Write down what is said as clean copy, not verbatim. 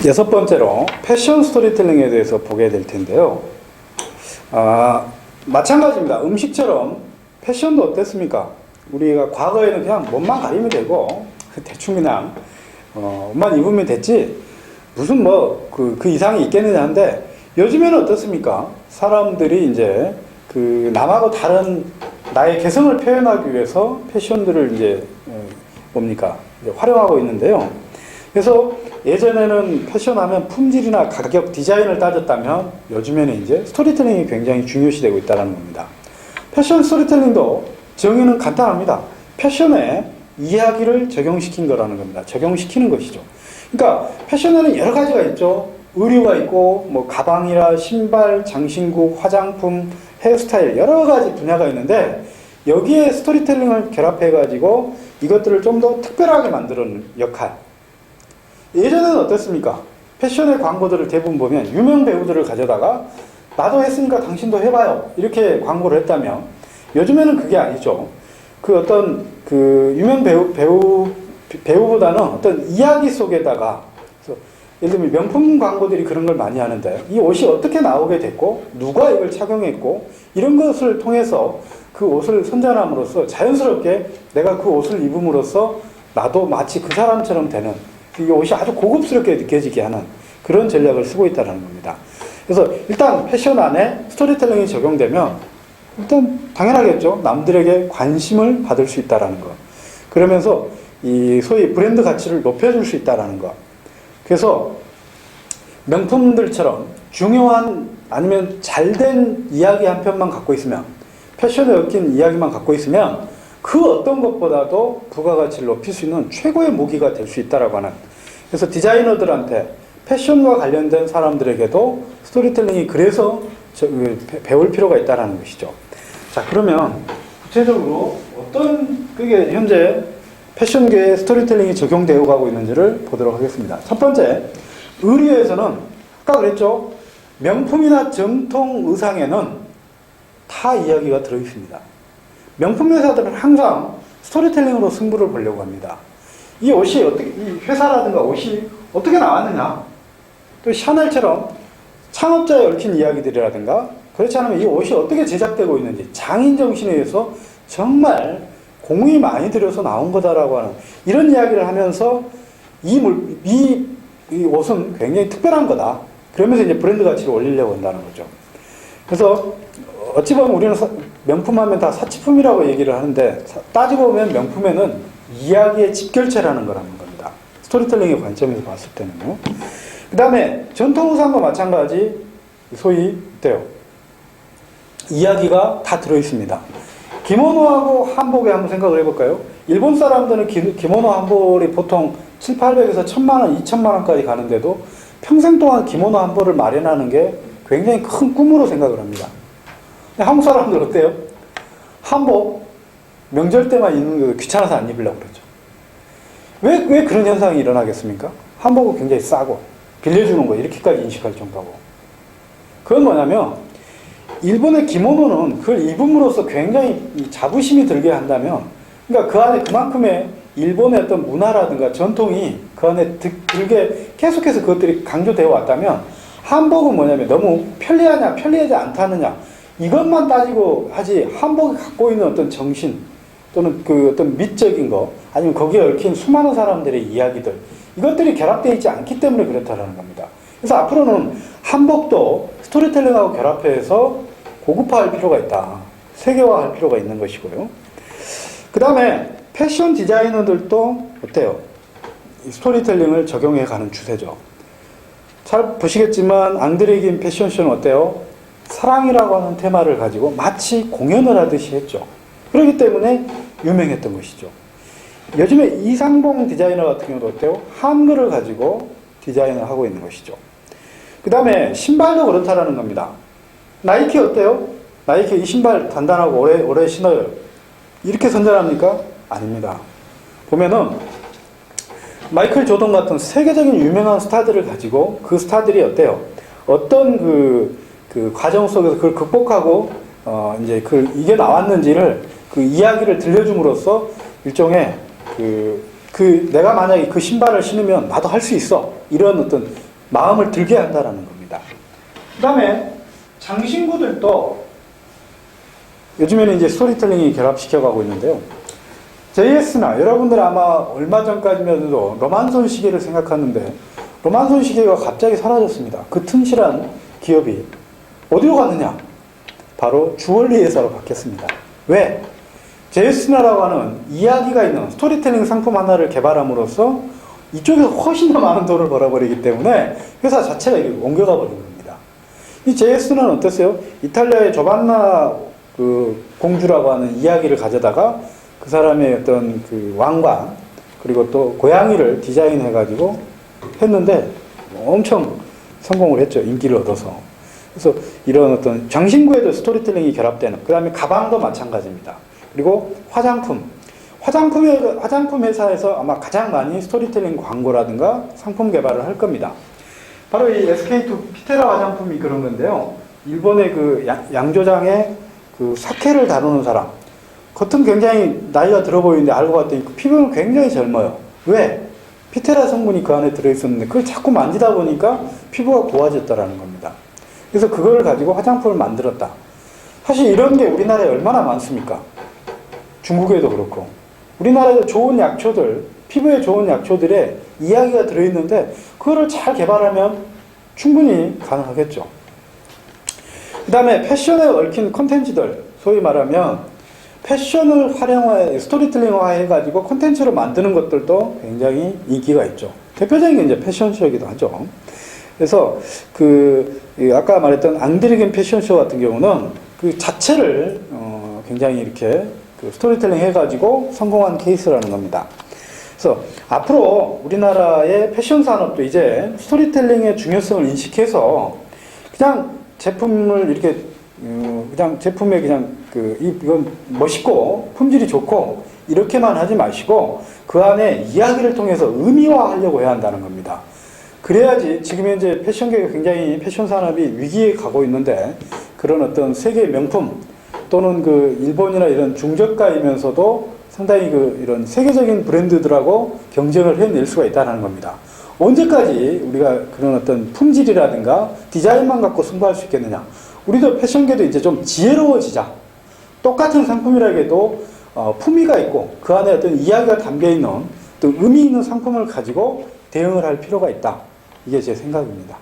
여섯 번째로 패션 스토리텔링에 대해서 보게 될 텐데요. 마찬가지입니다. 음식처럼 패션도 어땠습니까? 우리가 과거에는 그냥 몸만 가리면 되고 대충 그냥 옷만 입으면 됐지 무슨 그 이상이 있겠느냐 하는데, 요즘에는 어떻습니까? 사람들이 이제 그 남하고 다른 나의 개성을 표현하기 위해서 패션들을 이제 이제 활용하고 있는데요. 그래서 예전에는 패션하면 품질이나 가격, 디자인을 따졌다면 요즘에는 이제 스토리텔링이 굉장히 중요시되고 있다는 겁니다. 패션 스토리텔링도 정의는 간단합니다. 패션에 이야기를 적용시킨 거라는 겁니다. 적용시키는 것이죠. 그러니까 패션에는 여러 가지가 있죠. 의류가 있고, 뭐 가방이나 신발, 장신구, 화장품, 헤어스타일 여러 가지 분야가 있는데, 여기에 스토리텔링을 결합해가지고 이것들을 좀 더 특별하게 만드는 역할. 예전에는 어땠습니까? 패션의 광고들을 대부분 보면 유명 배우들을 가져다가 나도 했으니까 당신도 해봐요, 이렇게 광고를 했다면, 요즘에는 그게 아니죠. 그 어떤 그 유명 배우보다는 어떤 이야기 속에다가, 그래서 예를 들면 명품 광고들이 그런 걸 많이 하는데, 이 옷이 어떻게 나오게 됐고 누가 이걸 착용했고 이런 것을 통해서 그 옷을 선전함으로써 자연스럽게 내가 그 옷을 입음으로써 나도 마치 그 사람처럼 되는, 이 옷이 아주 고급스럽게 느껴지게 하는 그런 전략을 쓰고 있다는 겁니다. 그래서 일단 패션 안에 스토리텔링이 적용되면 일단 당연하겠죠. 남들에게 관심을 받을 수 있다는 것. 그러면서 이 소위 브랜드 가치를 높여줄 수 있다는 것. 그래서 명품들처럼 중요한 아니면 잘된 이야기 한 편만 갖고 있으면, 패션에 얽힌 이야기만 갖고 있으면 그 어떤 것보다도 부가가치를 높일 수 있는 최고의 무기가 될 수 있다라고 하는. 그래서 디자이너들한테, 패션과 관련된 사람들에게도 스토리텔링이 그래서 배울 필요가 있다는 것이죠. 자, 그러면 구체적으로 어떤 그게 현재 패션계에 스토리텔링이 적용되어 가고 있는지를 보도록 하겠습니다. 첫 번째, 의류에서는 아까 그랬죠. 명품이나 정통 의상에는 다 이야기가 들어있습니다. 명품 회사들은 항상 스토리텔링으로 승부를 보려고 합니다. 이 옷이 이 회사라든가 옷이 어떻게 나왔느냐, 또 샤넬처럼 창업자에 얽힌 이야기들이라든가, 그렇지 않으면 이 옷이 어떻게 제작되고 있는지, 장인 정신에 의해서 정말 공이 많이 들여서 나온 거다라고 하는 이런 이야기를 하면서 이 옷은 굉장히 특별한 거다. 그러면서 이제 브랜드 가치를 올리려고 한다는 거죠. 그래서 어찌 보면 우리는 명품 하면 다 사치품이라고 얘기를 하는데, 따지고 보면 명품에는 이야기의 집결체라는 거라는 겁니다. 스토리텔링의 관점에서 봤을 때는요. 그 다음에 전통 의상과 마찬가지, 소위 어때요? 이야기가 다 들어있습니다. 기모노하고 한복에 한번 생각을 해볼까요? 일본 사람들은 기모노 한복이 보통 700~800에서 1000만원, 2000만원까지 가는데도 평생 동안 기모노 한복을 마련하는 게 굉장히 큰 꿈으로 생각을 합니다. 근데 한국 사람들 어때요? 한복 명절 때만 입는 거 귀찮아서 안 입으려고 그러죠. 왜 그런 현상이 일어나겠습니까? 한복은 굉장히 싸고 빌려주는 거 이렇게까지 인식할 정도고. 그건 뭐냐면, 일본의 기모노는 그걸 입음으로써 굉장히 자부심이 들게 한다면, 그러니까 그 안에 그만큼의 일본의 어떤 문화라든가 전통이 그 안에 들게 계속해서 그것들이 강조되어 왔다면, 한복은 뭐냐면 너무 편리하냐 편리하지 않다느냐 이것만 따지고 하지, 한복이 갖고 있는 어떤 정신 또는 그 어떤 미적인 거, 아니면 거기에 얽힌 수많은 사람들의 이야기들, 이것들이 결합되어 있지 않기 때문에 그렇다는 겁니다. 그래서 앞으로는 한복도 스토리텔링하고 결합해서 고급화할 필요가 있다. 세계화할 필요가 있는 것이고요. 그 다음에 패션 디자이너들도 어때요? 스토리텔링을 적용해 가는 추세죠. 잘 보시겠지만 앙드레 긴 패션쇼는 어때요? 사랑이라고 하는 테마를 가지고 마치 공연을 하듯이 했죠. 그렇기 때문에 유명했던 것이죠. 요즘에 이상봉 디자이너 같은 경우도 어때요? 한글을 가지고 디자인을 하고 있는 것이죠. 그 다음에 신발도 그렇다라는 겁니다. 나이키 어때요? 나이키 이 신발 단단하고 오래 신어요. 이렇게 선전합니까? 아닙니다. 보면은 마이클 조던 같은 세계적인 유명한 스타들을 가지고 그 스타들이 어때요? 어떤 그 과정 속에서 그걸 극복하고 이제 이게 나왔는지를 그 이야기를 들려줌으로써 일종의 내가 만약에 그 신발을 신으면 나도 할 수 있어, 이런 어떤 마음을 들게 한다라는 겁니다. 그 다음에 장신구들도 요즘에는 이제 스토리텔링이 결합시켜가고 있는데요. JS나 여러분들 아마 얼마 전까지만 해도 로만손 시계를 생각하는데 로만손 시계가 갑자기 사라졌습니다. 그 튼실한 기업이 어디로 갔느냐? 바로 주얼리 회사로 바뀌었습니다. 왜? JS나라고 하는 이야기가 있는 스토리텔링 상품 하나를 개발함으로써 이쪽에서 훨씬 더 많은 돈을 벌어버리기 때문에 회사 자체가 옮겨가 버린 겁니다. 이 JS는 어땠어요? 이탈리아의 조반나 그 공주라고 하는 이야기를 가져다가 그 사람의 어떤 그 왕관 그리고 또 고양이를 디자인해가지고 했는데 엄청 성공을 했죠. 인기를 얻어서. 그래서 이런 어떤 장신구에도 스토리텔링이 결합되는, 그 다음에 가방도 마찬가지입니다. 그리고 화장품 회사에서 아마 가장 많이 스토리텔링 광고라든가 상품 개발을 할 겁니다. 바로 이 SK2 피테라 화장품이 그런 건데요. 일본의 그 양조장의 그 사케를 다루는 사람, 겉은 굉장히 나이가 들어 보이는데 알고 봤더니 그 피부는 굉장히 젊어요. 왜? 피테라 성분이 그 안에 들어있었는데 그걸 자꾸 만지다 보니까 피부가 고와졌다라는 겁니다. 그래서 그걸 가지고 화장품을 만들었다. 사실 이런 게 우리나라에 얼마나 많습니까? 중국에도 그렇고. 우리나라에도 좋은 약초들, 피부에 좋은 약초들에 이야기가 들어있는데 그거를 잘 개발하면 충분히 가능하겠죠. 그 다음에 패션에 얽힌 콘텐츠들, 소위 말하면 패션을 활용해, 스토리텔링화 해가지고 콘텐츠를 만드는 것들도 굉장히 인기가 있죠. 대표적인 게 이제 패션쇼이기도 하죠. 그래서 아까 말했던 앙드리겐 패션쇼 같은 경우는 그 자체를 굉장히 이렇게 그 스토리텔링 해가지고 성공한 케이스라는 겁니다. 그래서 앞으로 우리나라의 패션 산업도 이제 스토리텔링의 중요성을 인식해서 그냥 제품을 이렇게 그냥 제품에 그냥 이건 멋있고 품질이 좋고 이렇게만 하지 마시고 그 안에 이야기를 통해서 의미화하려고 해야 한다는 겁니다. 그래야지 지금 현재 패션계가 굉장히 패션 산업이 위기에 가고 있는데 그런 어떤 세계 명품 또는 그 일본이나 이런 중저가이면서도 상당히 이런 세계적인 브랜드들하고 경쟁을 해낼 수가 있다는 겁니다. 언제까지 우리가 그런 어떤 품질이라든가 디자인만 갖고 승부할 수 있겠느냐? 우리도 패션계도 이제 좀 지혜로워지자. 똑같은 상품이라 해도 품위가 있고 그 안에 어떤 이야기가 담겨있는 또 의미 있는 상품을 가지고 대응을 할 필요가 있다. 이게 제 생각입니다.